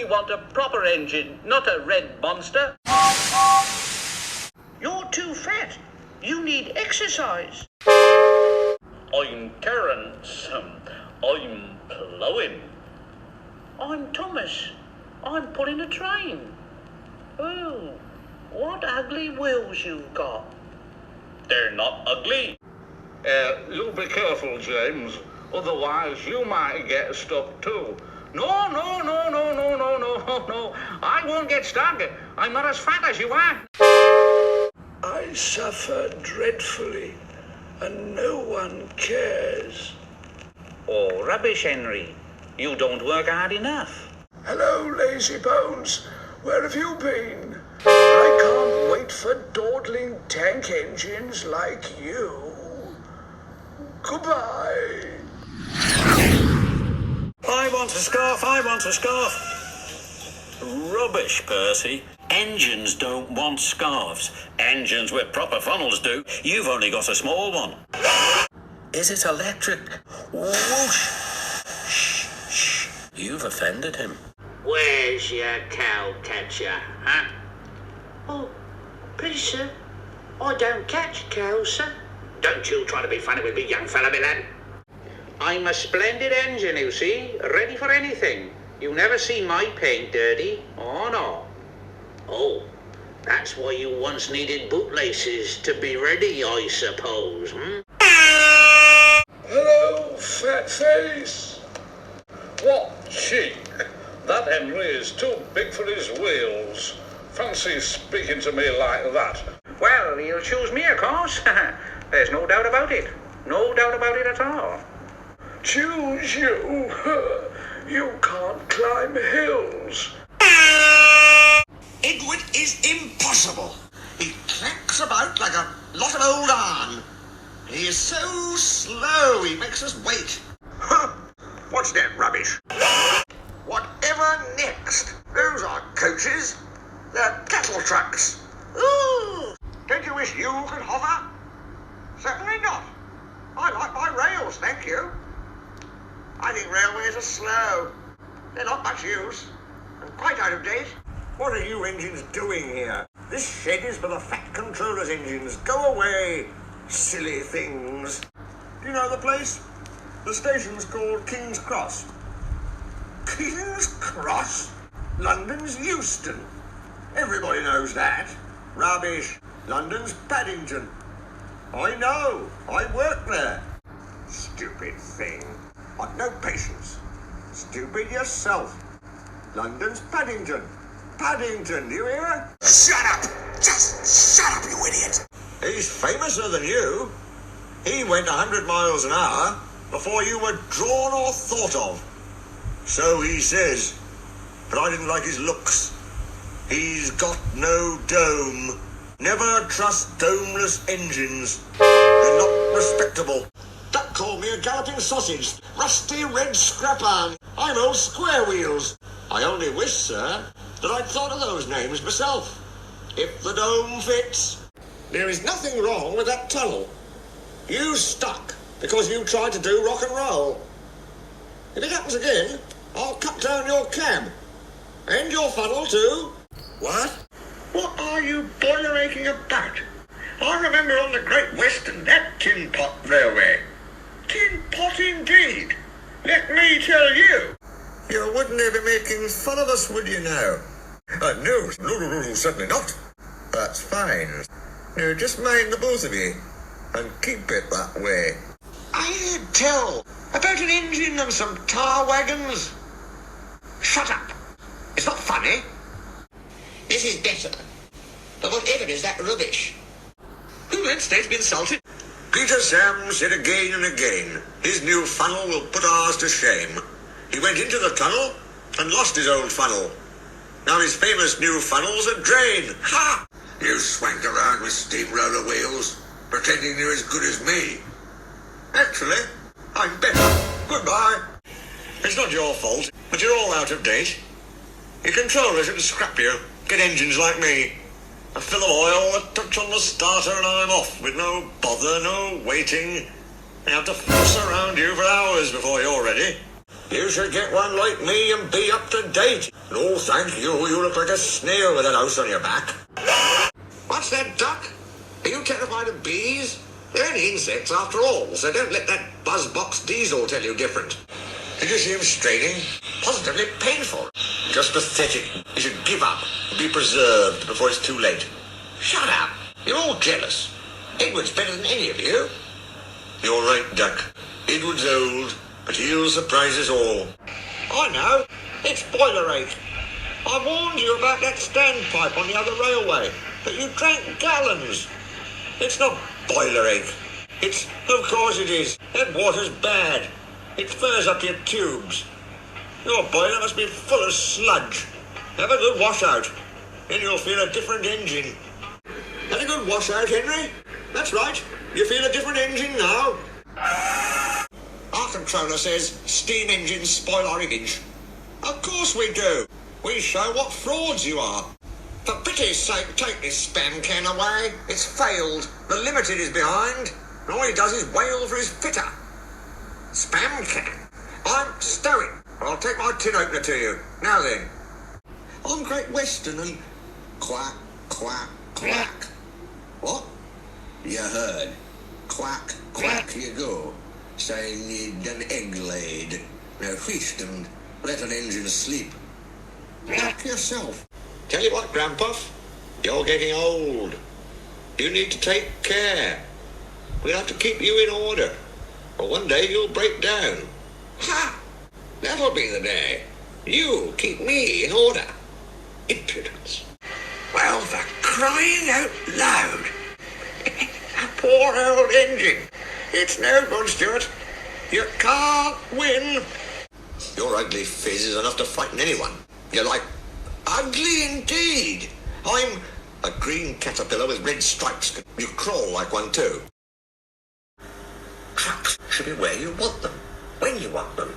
We want a proper engine, not a red monster. You're too fat. You need exercise. I'm Terence. I'm plowing. I'm Thomas. I'm pulling a train. Oh, what ugly wheels you've got. They're not ugly. You be careful, James. Otherwise, you might get stuck too. No. I won't get stuck. I'm not as fat as you are. I suffer dreadfully, and no one cares. Oh, rubbish, Henry. You don't work hard enough. Hello, lazy bones. Where have you been? I can't wait for dawdling tank engines like you. Goodbye. I want a scarf, I want a scarf. Rubbish, Percy. Engines don't want scarves. Engines with proper funnels do. You've only got a small one. Is it electric? Whoosh. Shh. You've offended him. Where's your cow catcher, huh? Oh, please, sir. I don't catch cows, sir. Don't you try to be funny with me, young fella, me lad. I'm a splendid engine, you see, ready for anything. You never see my paint dirty. Oh, no. Oh, that's why you once needed bootlaces to be ready, I suppose, hmm? Hello, fat face. What cheek! That Henry is too big for his wheels. Fancy speaking to me like that. Well, you'll choose me, of course. There's no doubt about it. No doubt about it at all. Choose you. You can't climb hills. Edward is impossible. He clanks about like a lot of old iron. He is so slow, he makes us wait. Huh? What's that rubbish? Whatever next? Those aren't coaches. They're cattle trucks. Ooh! Don't you wish you could hover? Certainly not. I like my rails, thank you. I think railways are slow. They're not much use. And quite out of date. What are you engines doing here? This shed is for the Fat Controller's engines. Go away, silly things. Do you know the place? The station's called King's Cross. King's Cross? London's Euston. Everybody knows that. Rubbish. London's Paddington. I know. I work there. Stupid thing. I've no patience. Stupid yourself. London's Paddington. Paddington, do you hear? Shut up! Just shut up, you idiot! He's famouser than you. He went 100 miles an hour before you were drawn or thought of. So he says. But I didn't like his looks. He's got no dome. Never trust domeless engines. They're not respectable. Duck called me a galloping sausage. Rusty red scrap iron. I'm old square wheels. I only wish, sir, that I'd thought of those names myself. If the dome fits. There is nothing wrong with that tunnel. You stuck because you tried to do rock and roll. If it happens again, I'll cut down your cab. And your funnel too. What? What are you boiler aching about? I remember on the Great Western that tin pot railway. Tin pot indeed. Let me tell you. You wouldn't be making fun of us, would you now? No, certainly not. That's fine. Now just mind the both of you, and keep it that way. I heard tell about an engine and some tar wagons. Shut up. It's not funny. This is better. But whatever is that rubbish? Who next day's been salted? Peter Sam said again and again, his new funnel will put ours to shame. He went into the tunnel and lost his old funnel. Now his famous new funnel's a drain. Ha! You swanked around with steamroller wheels, pretending you're as good as me. Actually, I'm better. Goodbye. It's not your fault, but you're all out of date. Your controller should scrap you. Get engines like me. A fill of oil, a touch on the starter, and I'm off with no bother, no waiting. I have to fuss around you for hours before you're ready. You should get one like me and be up to date. No, thank you. You look like a snail with an house on your back. What's that, Duck? Are you terrified of bees? They're only insects after all, so don't let that buzzbox Diesel tell you different. Did you see him straining? Positively painful. Just pathetic. You should give up and be preserved before it's too late. Shut up. You're all jealous. Edward's better than any of you. You're right, Duck. Edward's old, but he'll surprise us all. I know. It's boiler ache. I warned you about that standpipe on the other railway, but you drank gallons. It's not boiler ache. Of course it is. That water's bad. It furs up your tubes. Your boiler must be full of sludge. Have a good washout. Then you'll feel a different engine. Had a good washout, Henry? That's right. You feel a different engine now. Our controller says steam engines spoil our image. Of course we do. We show what frauds you are. For pity's sake, take this spam can away. It's failed. The limited is behind. And all he does is wail for his fitter. Spam can? I'm stowing. I'll take my tin opener to you. Now then. I'm Great Western and quack, quack, quack. What? You heard. Quack, quack you go. Saying you'd an egg laid. Now feast and let an engine sleep. Quack yourself. Tell you what, Grandpuff, you're getting old. You need to take care. We'll have to keep you in order, or one day you'll break down. Ha! That'll be the day. You keep me in order. Impudence. Well, for crying out loud. Poor old engine. It's no good, Stuart. You can't win. Your ugly fizz is enough to frighten anyone. You're like ugly indeed. I'm a green caterpillar with red stripes. You crawl like one too. Trucks should be where you want them, when you want them.